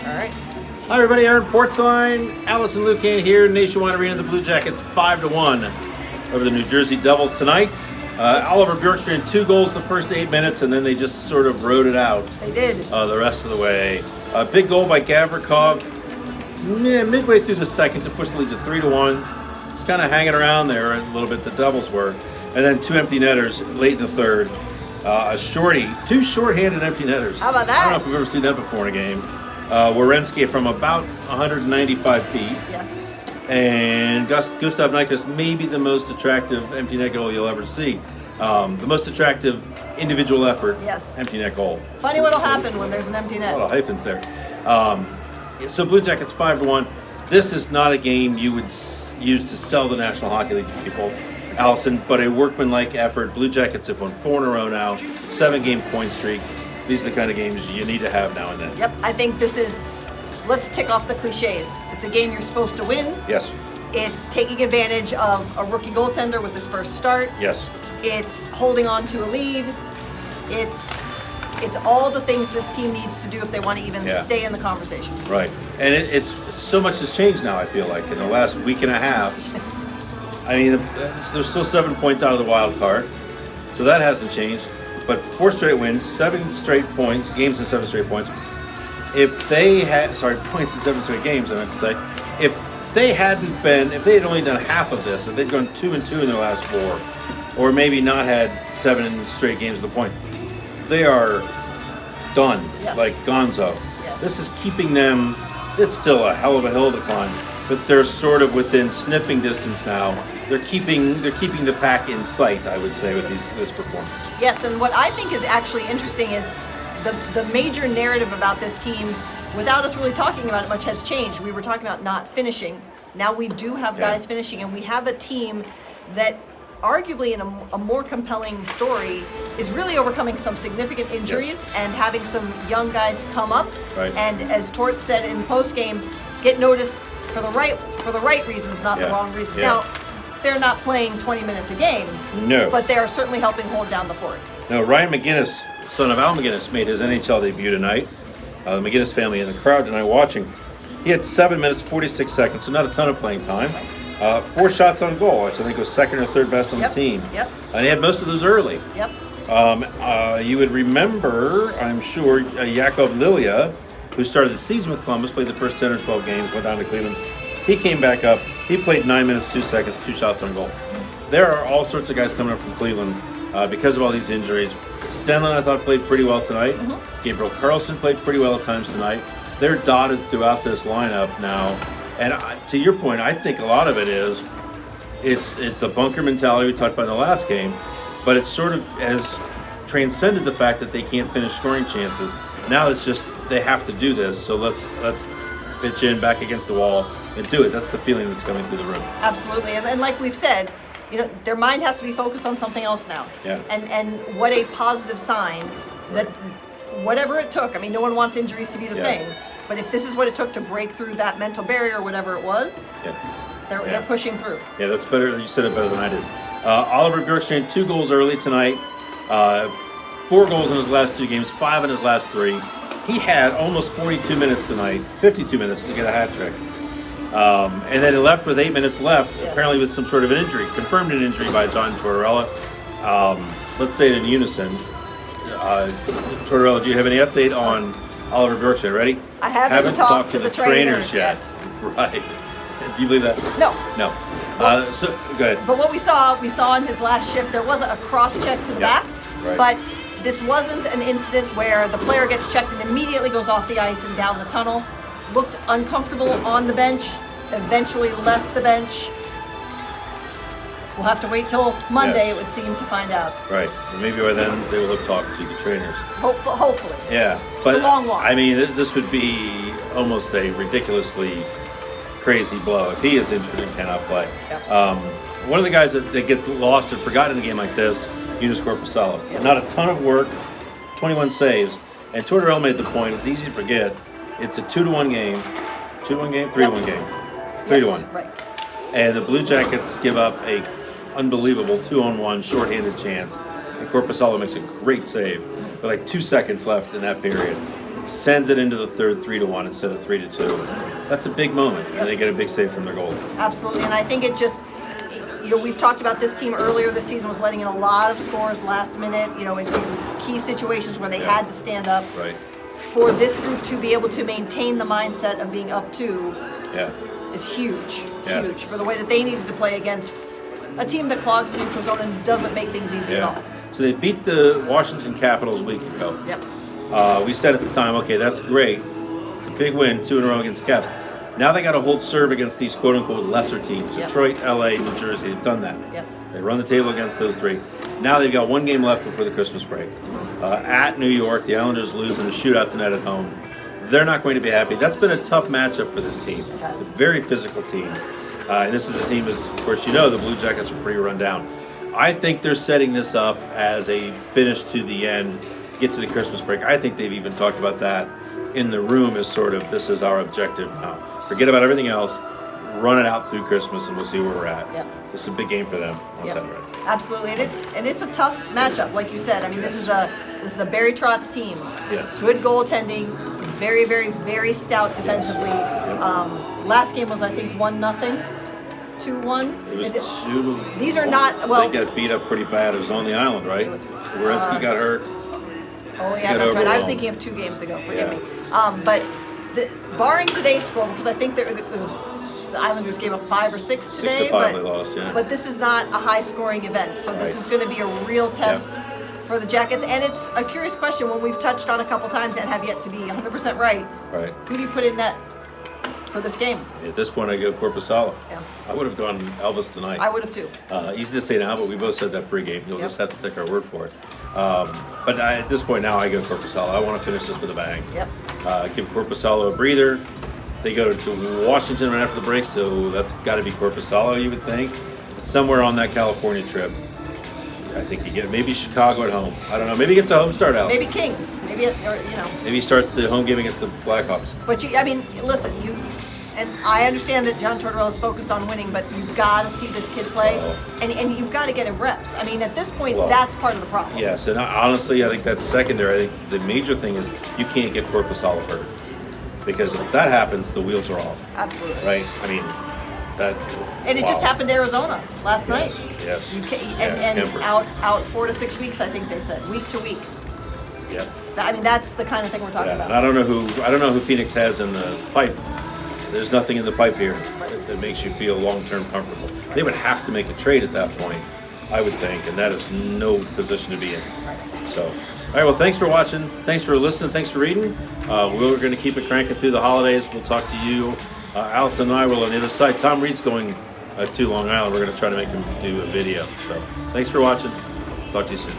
All right. Hi everybody, Aaron Portzline, Allison Lucan here, Nationwide Arena. The Blue Jackets 5-1 over the New Jersey Devils tonight. Oliver Bjorkstrand 2 goals the first 8 minutes, and then they just sort of rode it out. They did. The rest of the way. A big goal by Gavrikov midway through the second to push the lead to 3-1. It's kind of hanging around there a little bit, the Devils were. And then 2 empty netters late in the third. A shorty, 2 short-handed empty netters. How about that? I don't know if we've ever seen that before in a game. Werenski from about 195 feet. Yes. And Gustav Nyquist may be the most attractive empty net goal you'll ever see. The most attractive individual effort Yes. empty net goal. Funny what'll happen when there's an empty A net. lot of hyphens there. So Blue Jackets 5-1. This is not a game you would use to sell the National Hockey League to people, Allison, but a workmanlike effort. Blue Jackets have won 4 in a row now, 7-game point streak. These are the kind of games you need to have now and then. Yep, I think this is, let's tick off the cliches. It's a game you're supposed to win. Yes. It's taking advantage of a rookie goaltender with his first start. Yes. It's holding on to a lead. It's all the things this team needs to do if they want to even stay in the conversation. Right. And it's so much has changed now, I feel like, in the last week and a half. I mean, there's still 7 points out of the wild card, so that hasn't changed. But 4 straight wins, 7 straight points, games in 7 straight points. If they had, points in 7 straight games, I meant to say, if they had only done half of this, if they'd gone 2-2 in their last 4, or maybe not had 7 straight games at the point, they are done, like Gonzo. Yes. This is keeping them, it's still a hell of a hill to climb, but they're sort of within sniffing distance now. They're keeping the pack in sight, I would say, with this performance. Yes, and what I think is actually interesting is the major narrative about this team, without us really talking about it much, has changed. We were talking about not finishing. Now we do have guys finishing, and we have a team that arguably in a more compelling story is really overcoming some significant injuries and having some young guys come up. Right. And as Torts said in post-game, get noticed for the right reasons, not the wrong reasons. Yeah. Now, they're not playing 20 minutes a game. No. But they are certainly helping hold down the fort. Now, Ryan McGinnis, son of Al McGinnis, made his NHL debut tonight. The McGinnis family in the crowd tonight watching. He had 7 minutes, 46 seconds, so not a ton of playing time. 4 shots on goal, which I think was second or third best on the team. Yep. And he had most of those early. Yep. You would remember, I'm sure, Jakob Lilia, who started the season with Columbus, played the first 10 or 12 games, went down to Cleveland. He came back up. He played 9 minutes, 2 seconds, 2 shots on goal. There are all sorts of guys coming up from Cleveland because of all these injuries. Stenlund, I thought, played pretty well tonight. Mm-hmm. Gabriel Carlson played pretty well at times tonight. They're dotted throughout this lineup now. And to your point, I think a lot of it is it's a bunker mentality we talked about in the last game, but it sort of has transcended the fact that they can't finish scoring chances. Now it's just they have to do this, so let's pitch in back against the wall and do it. That's the feeling that's coming through the room. Absolutely, and like we've said, their mind has to be focused on something else now. Yeah. And what a positive sign that whatever it took. I mean, no one wants injuries to be the thing, but if this is what it took to break through that mental barrier, whatever it was, they're pushing through. Yeah, that's better. You said it better than I did. Oliver Bjorkstrand, 2 goals early tonight. 4 goals in his last 2 games, 5 in his last 3. He had almost 42 minutes tonight, 52 minutes to get a hat trick. And then he left with 8 minutes left, apparently with some sort of an injury, confirmed an injury by John Tortorella. Let's say it in unison. Tortorella, do you have any update on Oliver Bjorkstrand? Ready? I haven't talked to the trainers yet. Right. Do you believe that? No. So go ahead. But what we saw in his last shift, there was a cross check to the back, but this wasn't an incident where the player gets checked and immediately goes off the ice and down the tunnel. Looked uncomfortable on the bench, eventually left the bench. We'll have to wait till Monday, it would seem, to find out. Right. Maybe by then they will have talked to the trainers. Hopefully. Yeah. But it's a long walk. I mean, this would be almost a ridiculously crazy blow if he is injured and cannot play. Yep. One of the guys that gets lost and forgotten in a game like this, Joonas Korpisalo. Yep. Not a ton of work, 21 saves. And Tortorella made the point, it's easy to forget, it's a 2-1 game. 2-1 game? 3-1 game. 3-1. Right. And the Blue Jackets give up a unbelievable 2-on-1 shorthanded chance. And Korpisalo makes a great save with like 2 seconds left in that period. sends it into the third 3-1 instead of 3-2. That's a big moment, and they get a big save from their goal. Absolutely, and I think it just, we've talked about this team earlier this season was letting in a lot of scores last minute, in key situations where they had to stand up. Right. For this group to be able to maintain the mindset of being up 2 Yeah. is huge, Yeah. huge, for the way that they needed to play against a team that clogs the neutral zone and doesn't make things easy at all. So they beat the Washington Capitals a week ago. Yep. We said at the time, okay, that's great. It's a big win, 2 in a row against the Caps. Now they got to hold serve against these quote-unquote lesser teams. Yep. Detroit, LA, New Jersey, they've done that. Yep. They run the table against those 3. Now they've got 1 game left before the Christmas break. At New York, the Islanders lose in a shootout tonight at home. They're not going to be happy. That's been a tough matchup for this team. It has. It's a very physical team. And this is a team, as of course you know, the Blue Jackets are pretty run down. I think they're setting this up as a finish to the end, get to the Christmas break. I think they've even talked about that in the room as sort of, this is our objective now. Forget about everything else, run it out through Christmas, and we'll see where we're at. Yep. This is a big game for them on Yep. Saturday. Absolutely, and it's a tough matchup, like you said. I mean, this is a Barry Trotz team. Yes. Good goaltending, very, very, very stout defensively. Last game was, I think, 1-0, 2-1. It was 2. These are not well. They got beat up pretty bad. It was on the island, right? Werenski got hurt. Oh yeah, Get that's right. I was overwhelmed. thinking of 2 games ago. Forgive Yeah. me. But barring today's score, because I think there was the Islanders gave up 5 or 6 today. 6-5 they lost, yeah. But this is not a high-scoring event, so this Right. is going to be a real test for the Jackets. And it's a curious question, one we've touched on a couple times and have yet to be 100% right. Right. Who do you put in that for this game? At this point, I go Corpusalo. Yeah. I would have gone Elvis tonight. I would have too. Easy to say now, but we both said that pregame. You'll Yep. just have to take our word for it. But at this point now, I go Corpusalo. I want to finish this with a bang. Yep. Give Corpusalo a breather. They go to Washington right after the break, so that's got to be Corpusalo, you would think. It's somewhere on that California trip. I think you get maybe Chicago at home. I don't know. Maybe he gets a home start out. Maybe Kings. Maybe, Maybe he starts the home game against the Blackhawks. But listen, and I understand that John Tortorella is focused on winning, but you've got to see this kid play, Well- and you've got to get him reps. I mean, at this point, Well, that's part of the problem. Yes, and honestly, I think that's secondary. I think the major thing is you can't get Corpusalo hurt. Because if that happens, the wheels are off, Absolutely. right? I mean, that. And it just wow. happened to Arizona last night. Yes. You can, Yeah, and Kemper. out 4 to 6 weeks, I think they said, week to week. Yep. I mean, that's the kind of thing we're talking Yeah, and about. I don't know who Phoenix has in the pipe. There's nothing in the pipe here that makes you feel long-term comfortable. They would have to make a trade at that point, I would think, and that is no position to be in. So, all right, well, thanks for watching. Thanks for listening. Thanks for reading. We're going to keep it cranking through the holidays. We'll talk to you. Allison and I will on the other side. Tom Reed's going to Long Island. We're going to try to make him do a video. So, thanks for watching. Talk to you soon.